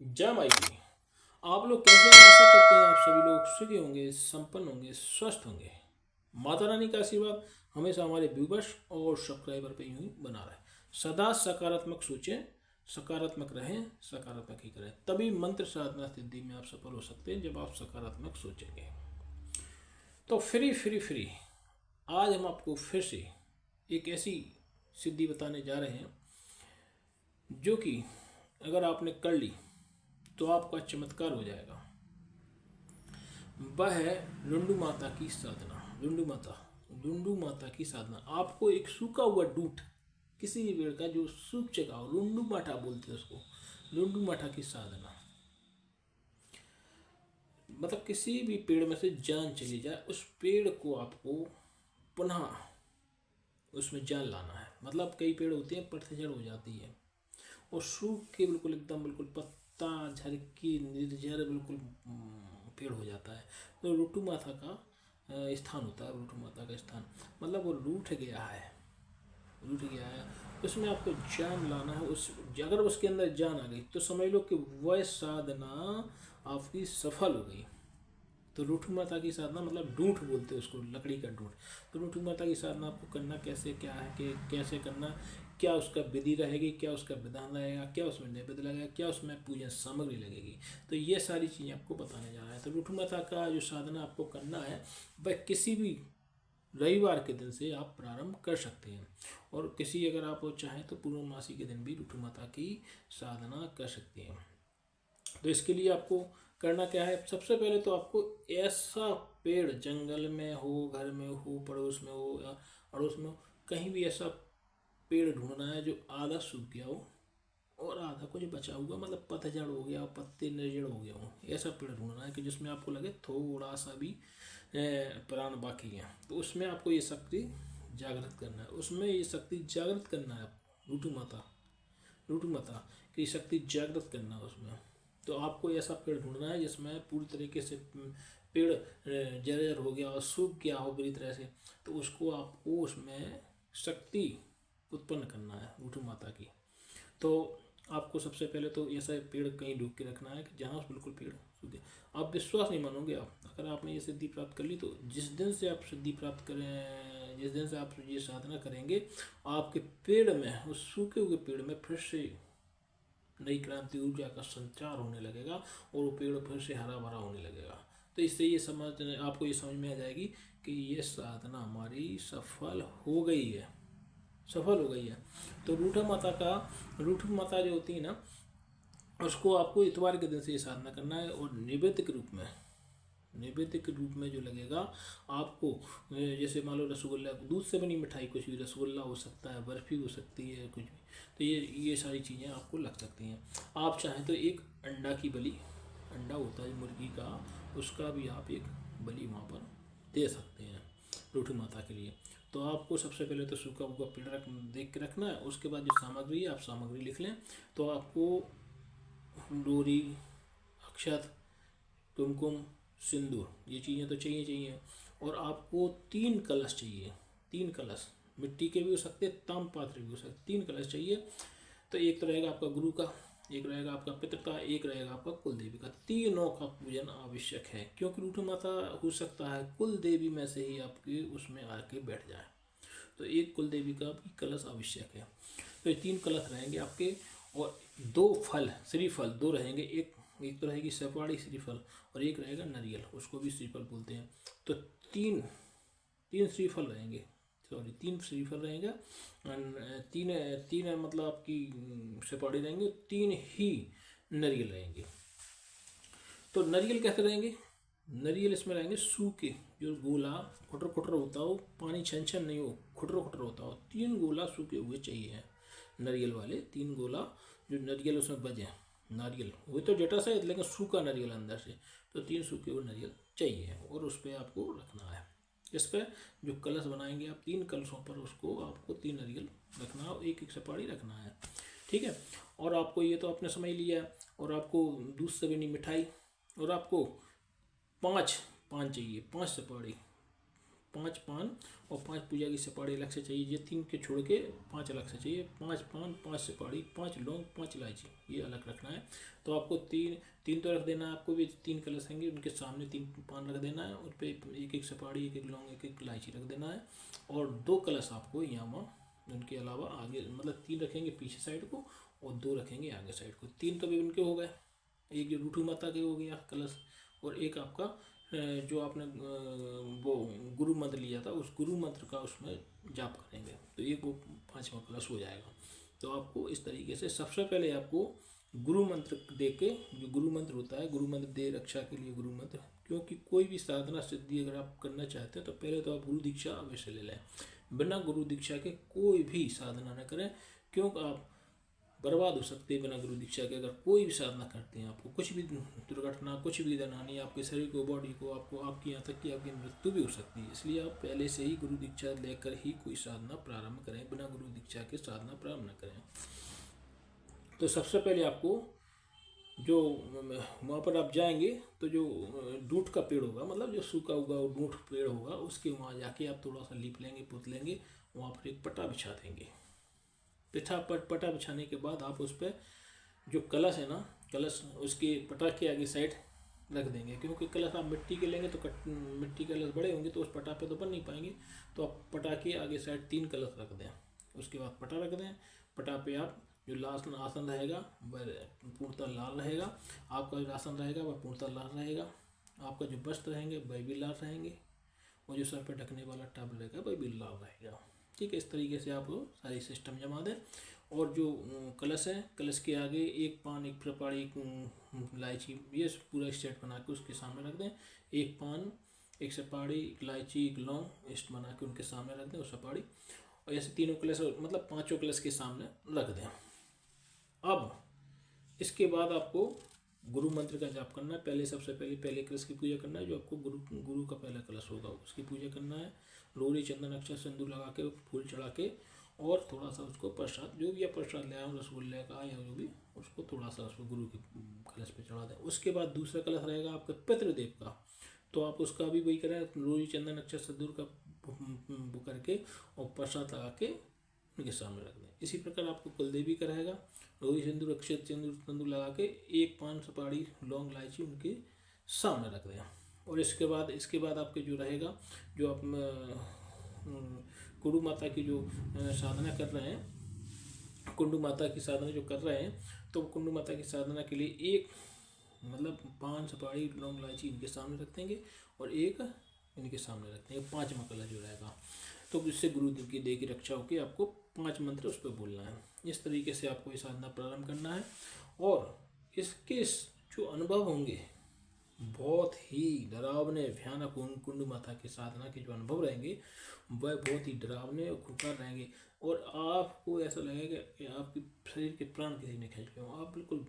जय माई की। आप लोग कैसे हैं? आशा करते हैं आप सभी लोग सुखी होंगे, संपन्न होंगे, स्वस्थ होंगे। माता रानी का आशीर्वाद हमेशा हमारे व्यूवर्स और सब्सक्राइबर पे यूं ही बना रहे। सदा सकारात्मक सोचें, सकारात्मक रहें, सकारात्मक ही करें, तभी मंत्र साधना सिद्धि में आप सफल हो सकते हैं जब आप सकारात्मक सोचेंगे। तो फ्री फ्री फ्री आज हम आपको फिर से एक ऐसी सिद्धि बताने जा रहे हैं जो कि अगर आपने कर ली तो आपका चमत्कार हो जाएगा। वह है लुंडू माता की साधना। लुंडू माता की साधना। आपको एक सूखा हुआ डूट, किसी भी पेड़ का जो सूख चुका हो, लुंडू माठा बोलते हैं उसको, लुंडू माठा की साधना। मतलब किसी भी पेड़ में से जान चली जाए, उस पेड़ को आपको पुनः उसमें जान लाना है। मतलब कई पेड़ होते हैं पतझड़ हो जाती है और सूख के बिल्कुल एकदम बिल्कुल पत्ता झर की निर्जर बिल्कुल पेड़ हो जाता है। तो रूटू माता का स्थान होता है। रूटू माता का स्थान मतलब वो रूठ गया है। उसमें आपको जान लाना है। उस अगर उसके अंदर जान आ गई तो समझ लो कि वह साधना आपकी सफल हो गई। तो रूठू माता की साधना मतलब डूंठ बोलते हैं उसको, लकड़ी का डूंठ। तो रूठू माता की साधना आपको करना कैसे क्या है कि कैसे करना, क्या उसका विधि रहेगी, क्या उसका विधान रहेगा, क्या उसमें नैवेद्य लगेगा, क्या उसमें पूजन सामग्री लगेगी, तो ये सारी चीज़ें आपको बताने जा रहा है। तो रूठू माता का जो साधना आपको करना है वह किसी भी रविवार के दिन से आप प्रारंभ कर सकते हैं। और किसी अगर आप चाहें तो पूर्णमासी के दिन भी रूठू माता की साधना कर सकते हैं। तो इसके लिए आपको करना क्या है? सबसे पहले तो आपको ऐसा पेड़, जंगल में हो, घर में हो, पड़ोस में हो या अड़ोस में हो, कहीं भी ऐसा पेड़ ढूंढना है जो आधा सूख गया हो और आधा कुछ बचा हुआ, मतलब पतझड़ हो गया, पत्ते निर्जड़ हो गया हो, ऐसा पेड़ ढूंढना है कि जिसमें आपको लगे थोड़ा सा भी प्राण बाकी है। तो उसमें आपको ये शक्ति जागृत करना है। उसमें ये शक्ति जागृत करना है आपको। रूटू माता की शक्ति जागृत करना है उसमें। तो आपको ऐसा पेड़ ढूंढना है जिसमें पूरी तरीके से पेड़ जर्जर हो गया और सूख गया हो बुरी तरह से, तो उसको आपको उसमें शक्ति उत्पन्न करना है रूठू माता की। तो आपको सबसे पहले तो ऐसा पेड़ कहीं ढूंढ के रखना है कि जहाँ बिल्कुल पेड़ सूख गया। आप विश्वास नहीं मानोगे, आप अगर आपने ये सिद्धि प्राप्त कर ली तो जिस दिन से आप सिद्धि प्राप्त करें, जिस दिन से आप ये साधना करेंगे, आपके पेड़ में, उस सूखे हुए पेड़ में फिर से नई क्रांति ऊर्जा का संचार होने लगेगा और वो पेड़ फिर से हरा भरा होने लगेगा। तो इससे ये समझ आपको ये समझ में आ जाएगी कि ये साधना हमारी सफल हो गई है, सफल हो गई है। तो रूठा माता जो होती है ना, उसको आपको इतवार के दिन से ये साधना करना है। और नैवेद्य के रूप में जो लगेगा आपको, जैसे मान लो रसगुल्ला, दूध से बनी मिठाई, कुछ भी, रसगुल्ला हो सकता है, बर्फी हो सकती है, कुछ भी, तो ये सारी चीज़ें आपको लग सकती हैं। आप चाहें तो एक अंडा की बलि, अंडा होता है मुर्गी का, उसका भी आप एक बलि वहाँ पर दे सकते हैं रूठी माता के लिए। तो आपको सबसे पहले तो सूखा हुआ पेड़ देख के रखना है। उसके बाद जो सामग्री है आप सामग्री लिख लें। तो आपको डोरी, अक्षत, कुमकुम, सिंदूर, ये चीज़ें तो चाहिए चाहिए। और आपको 3 कलश चाहिए। 3 कलश मिट्टी के भी हो सकते हैं, ताम पात्र भी हो सकते, 3 कलश चाहिए। तो एक तो रहेगा आपका गुरु का, एक रहेगा आपका पितृ का, एक रहेगा आपका कुल देवी का। तीनों का पूजन आवश्यक है, क्योंकि रूठू माता हो सकता है कुल देवी में से ही आपके उसमें आके बैठ जाए। तो एक कुल देवी का भी कलश आवश्यक है। तो ये 3 कलश रहेंगे आपके। और 2 फल, श्रीफल 2 रहेंगे। एक एक तो रहेगी सपाड़ी श्रीफल और एक रहेगा नारियल, उसको भी श्रीफल बोलते हैं। तो तीन तीन श्रीफल रहेंगे, सॉरी 3 श्रीफल रहेंगे। तीन तीन मतलब आपकी सुपारी रहेंगे, 3 ही नारियल रहेंगे। तो नारियल कैसे रहेंगे? नारियल इसमें रहेंगे सूखे, जो गोला खुटर खुटर होता हो, पानी छन छन नहीं हो, खुटर खुटर होता हो, 3 गोला सूखे हुए चाहिए। नारियल वाले 3 गोला, जो नारियल उसमें बजे, नारियल वो तो जटा से लेकिन सूखा नारियल अंदर से, तो 3 सूखे हुए नारियल चाहिए। और उस पर आपको रखना है। इस पर जो कलश बनाएंगे आप, 3 कलशों पर उसको आपको 3 नारियल रखना है और एक एक सुपारी रखना है। ठीक है। और आपको ये तो आपने समझ लिया है। और आपको दूध से बनी मिठाई, और आपको 5 पान चाहिए, 5 सुपारी, 5 पान और 5 पूजा की सुपारी अलग से चाहिए। ये 3 के छोड़ के 5 अलग से चाहिए। 5 पान, 5 सुपारी, 5 लौंग, 5 इलायची, ये अलग रखना है। तो आपको तीन तो रख देना है। आपको भी 3 कलश होंगे, उनके सामने 3 पान रख देना है। उन पर एक एक सुपारी, एक एक लौंग, एक एक इलायची रख देना है। और 2 कलश आपको यहाँ उनके अलावा आगे, मतलब 3 रखेंगे पीछे साइड को और 2 रखेंगे आगे साइड को। 3 तो भी उनके हो गए। एक जो रूठू माता के हो गया कलश, और एक आपका जो आपने वो गुरु मंत्र लिया था, उस गुरु मंत्र का उसमें जाप करेंगे, तो एक वो 5वां कलश हो जाएगा। तो आपको इस तरीके से सबसे पहले आपको गुरु मंत्र दे के, जो गुरु मंत्र होता है, गुरु मंत्र दे रक्षा के लिए गुरु मंत्र, क्योंकि कोई भी साधना सिद्धि अगर आप करना चाहते हैं तो पहले तो आप गुरु दीक्षा अवश्य ले लें। बिना गुरु दीक्षा के कोई भी साधना न करें, क्योंकि आप बर्बाद हो सकते हैं बिना गुरु दीक्षा के। अगर कोई भी साधना करते हैं, आपको कुछ भी दुर्घटना, कुछ भी हानि, आपके शरीर को, बॉडी को, आपको आपकी यहाँ तक कि आपकी मृत्यु भी हो सकती है। इसलिए आप पहले से ही गुरु दीक्षा लेकर ही कोई साधना प्रारंभ करें, बिना गुरु दीक्षा के साधना प्रारंभ न करें। तो सबसे पहले आपको जो वहाँ पर आप जाएंगे तो जो डूठ का पेड़ होगा, मतलब जो सूखा हुआ डूठ पेड़ होगा, उसके वहाँ जाके आप थोड़ा सा लीप लेंगे, पुत लेंगे, वहाँ पर एक पट्टा बिछा देंगे। पटा बिछाने के बाद आप उस पर जो कलश है ना, कलश उसके पटा के आगे साइड रख देंगे, क्योंकि कलश आप मिट्टी के लेंगे तो मिट्टी के कलश बड़े होंगे तो उस पटा पे तो बन नहीं पाएंगे। तो आप पटा के आगे साइड 3 कलश रख दें। उसके बाद पटा रख दें। पटा पे आप जो लास्ट आसन रहेगा वह पूर्णतः लाल रहेगा। आपका जो आसन रहेगा वह पूर्णतः लाल रहेगा। आपका जो वस्त्र रहेंगे वह भी लाल रहेंगे, और जो सर पर ढकने वाला टॉवल रहेगा वह भी लाल रहेगा। ठीक है, इस तरीके से आप सारी सिस्टम जमा दें। और जो कलश है, कलश के आगे एक पान, एक सुपारी, एक इलायची, ये पूरा सेट बना के उसके सामने रख दें। एक पान, एक सुपारी, एक इलायची, एक लौंग इस्ट बना के उनके सामने रख दें, और सुपारी, और ऐसे तीनों कलश, मतलब 5 कलश के सामने रख दें। अब इसके बाद आपको गुरु मंत्र का जाप करना है। पहले सबसे पहले कलश की पूजा करना है। जो आपको गुरु का पहला कलश होगा उसकी पूजा करना है। लोरी, चंदन, अक्षत, सिंदूर लगा के, फूल चढ़ा के, और थोड़ा सा उसको प्रसाद, जो भी आप प्रसाद ले आए, रसगुल्ले का या जो भी, उसको थोड़ा सा उसको गुरु के कलश पे चढ़ा दें। उसके बाद दूसरा कलश रहेगा आपका पितृदेव का, तो आप उसका भी वही करें, लोरी, चंदन, अक्षत, सिंदूर का वो करके और प्रसाद लगा के उनके सामने रख दें। इसी प्रकार आपको कुलदेवी का रहेगा, लोरी, सिंदूर, अक्षत, सिंदूर लगा के एक पान, सुपारी, लौंग, इलायची उनके सामने रख दें। और इसके बाद आपके जो रहेगा, जो आप कुंडू माता की जो साधना कर रहे हैं, कुंडू माता की साधना जो कर रहे हैं, तो कुंडू माता की साधना के लिए एक, मतलब पान, सुपारी, लौंग, इलायची इनके सामने रख देंगे, और एक इनके सामने रख देंगे। 5वां कलश जो रहेगा, तो जिससे गुरु की देह की रक्षा होकर आपको 5 मंत्र उस पर बोलना है। इस तरीके से आपको ये साधना प्रारंभ करना है। और इसके जो अनुभव होंगे बहुत ही डरावने, भयानक, कुंडू माता की साधना के जो अनुभव रहेंगे वह बहुत ही डरावने और खूंखार रहेंगे। और आपको ऐसा लगेगा कि आपके शरीर के प्राण किसी ने खींच लिए हो। आप बिल्कुल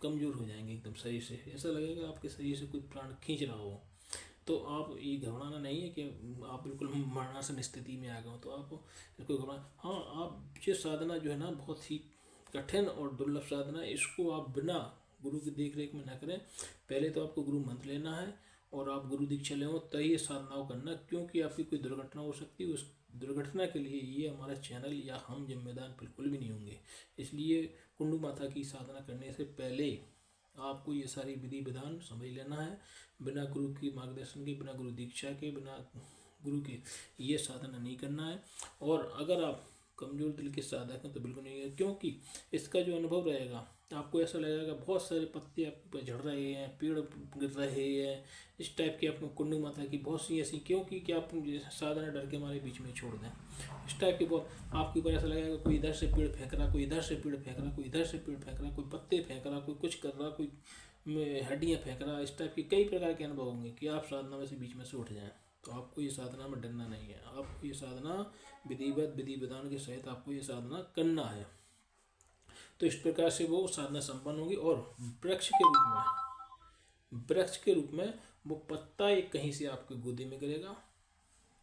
कमज़ोर हो जाएंगे एकदम शरीर से। ऐसा लगेगा आपके शरीर से कोई प्राण खींच रहा हो। तो आप ये घबराना नहीं है कि आप बिल्कुल मरणासन स्थिति में आ गए हो, तो आप बिल्कुल घबरा, हाँ, आप ये साधना जो है ना बहुत ही कठिन और दुर्लभ साधना है। इसको आप बिना गुरु की देख रेख में ना करें। पहले तो आपको गुरु मंत्र लेना है और आप गुरु दीक्षा ले तब ये साधनाओं करना, क्योंकि आपकी कोई दुर्घटना हो सकती है। उस दुर्घटना के लिए ये हमारा चैनल या हम जिम्मेदार बिल्कुल भी नहीं होंगे। इसलिए कुंडू माता की साधना करने से पहले आपको ये सारी विधि विधान समझ लेना है। बिना गुरु की मार्गदर्शन के, बिना गुरु दीक्षा के, बिना गुरु के ये साधना नहीं करना है। और अगर आप कमज़ोर दिल के साधक हैं तो बिल्कुल नहीं है, क्योंकि इसका जो अनुभव रहेगा आपको ऐसा लगेगा बहुत सारे पत्ते आपके ऊपर झड़ रहे हैं, पेड़ गिर रहे हैं, इस टाइप की आपको कुंडू माता की बहुत सी ऐसी, क्योंकि क्या आप साधना डर के हमारे बीच में छोड़ दें, इस टाइप के बहुत आपके ऊपर ऐसा लगेगा कोई इधर से पेड़ फेंक रहा, कोई इधर से पेड़ फेंक रहा, कोई इधर से पेड़ फेंक रहा, कोई पत्ते फेंक रहा, कोई कुछ कर रहा, कोई हड्डियाँ फेंक रहा। इस टाइप के कई प्रकार के अनुभव होंगे कि आप साधना में से बीच में से उठ जाएँ। तो आपको ये साधना में डरना नहीं है। आपको ये साधना विधि विधान के सहित आपको ये साधना करना है। तो इस प्रकार से वो साधना संपन्न होगी। और वृक्ष के रूप में वो पत्ता एक कहीं से आपके गोदी में गिरेगा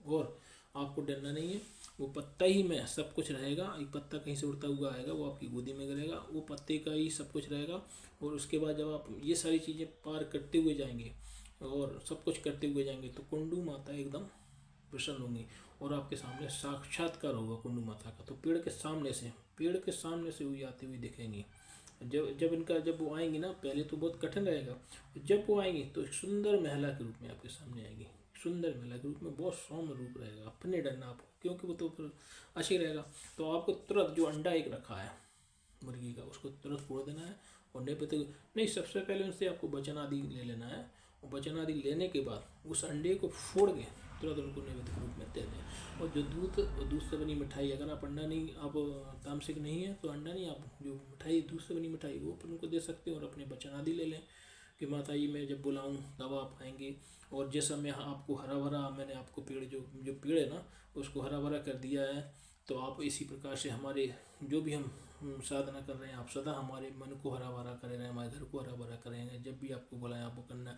और आपको डरना नहीं है। वो पत्ता ही में सब कुछ रहेगा। एक पत्ता कहीं से उड़ता हुआ आएगा, वो आपकी गोदी में गिरेगा, वो पत्ते का ही सब कुछ रहेगा। और उसके बाद जब आप ये सारी चीज़ें पार करते हुए जाएंगे और सब कुछ करते हुए जाएंगे तो कुंडू माता एकदम प्रसन्न होंगी और आपके सामने साक्षात्कार होगा कुंडू माता का। तो पेड़ के सामने से हुई आती हुई दिखेंगी। जब वो आएंगी ना, पहले तो बहुत कठिन रहेगा, जब वो आएंगी तो एक सुंदर महिला के रूप में आपके सामने आएगी। सुंदर महिला के रूप में बहुत सौम्य रूप रहेगा, अपने डरना आपको, क्योंकि वो तो फिर अच्छी रहेगा। तो आपको तुरंत जो अंडा एक रखा है मुर्गी का, उसको तुरंत फोड़ देना है और नहीं, सबसे पहले उनसे आपको वचन आदि ले लेना है। और वचन आदि लेने के बाद उस अंडे को फोड़ के तुरंत उनको नैवेद्य के रूप में दे दें। और जो दूध से बनी मिठाई, अगर आप अंडा नहीं, आप तामसिक नहीं है तो अंडा नहीं, आप जो मिठाई दूध से बनी मिठाई वो पर उनको दे सकते हो। और अपने वचन आदि ले लें कि माता जी मैं जब बुलाऊं तब आप आएंगे। और जैसा मैं आपको हरा भरा, मैंने आपको पेड़ जो पेड़ है ना उसको हरा भरा कर दिया है, तो आप इसी प्रकार से हमारे जो भी हम साधना कर रहे हैं, आप सदा हमारे मन को हरा भरा करे रहें, हमारे घर को हरा भरा करेंगे। जब भी आपको बुलाएं आप वो करना,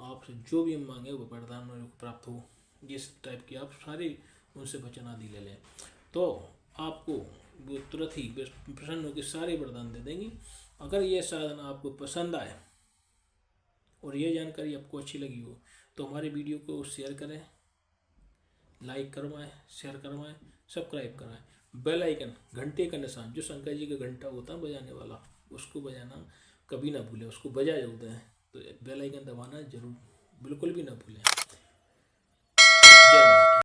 आपसे जो भी हम मांगे वो वरदान प्राप्त हो। इस टाइप की आप सारे उनसे वचन आदि ले लें, तो आपको वो तुरंत ही प्रसन्न होकर सारे वरदान दे देंगी। अगर ये साधना आपको पसंद आए और ये जानकारी आपको अच्छी लगी हो तो हमारे वीडियो को शेयर करें, लाइक करवाएं, शेयर करवाएं, सब्सक्राइब कराएं। बेल आइकन, घंटे का निशान, जो शंकर जी का घंटा होता है बजाने वाला, उसको बजाना कभी ना भूलें, उसको बजा जरूर दें। तो बेल आइकन दबाना जरूर, बिल्कुल भी ना भूलें।